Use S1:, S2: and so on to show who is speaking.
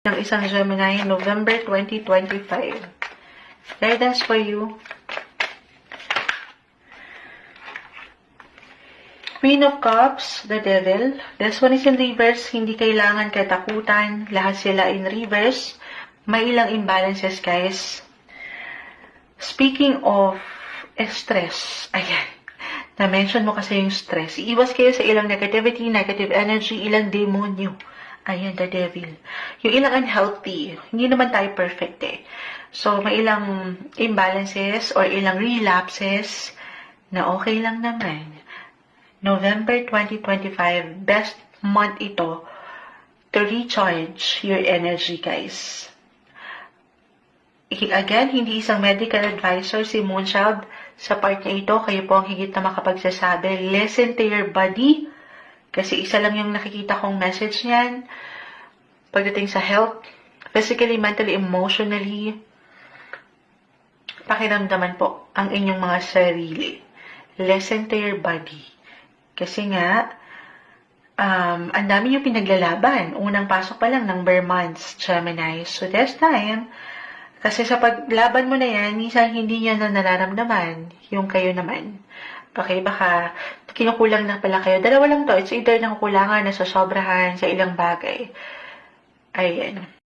S1: ng isang Gemini, November 2025. Guidance for you. Queen of Cups, the Devil. This one is in reverse. Hindi kailangan katakutan. Lahat sila in reverse. May ilang imbalances, guys. Speaking of stress, ayan. Na-mention mo kasi yung stress. Iiwas kayo sa ilang negativity, negative energy, ilang demonyo. Ayan, the devil. Yung ilang unhealthy, hindi naman tayo perfect eh. So, may ilang imbalances or ilang relapses na okay lang naman. November 2025, best month ito to recharge your energy, guys. Again, hindi isang medical advisor si Moonchild. Sa part na ito, kayo po ang higit na makapagsasabi. Listen to your body. Kasi isa lang yung nakikita kong message niyan. Pagdating sa health, physically, mentally, emotionally, pakiramdaman po ang inyong mga sarili. Listen to your body. Kasi nga, ang dami yung pinaglalaban. Unang pasok pa lang ng bare months, Gemini. So, this time, kasi sa paglaban mo na yan, minsan hindi niya na nararamdaman yung kayo naman. Okay, baka kinukulang na pala kayo. Dalawa lang to. It's either nakukulangan, nasasobrahan sa ilang bagay. Ayan.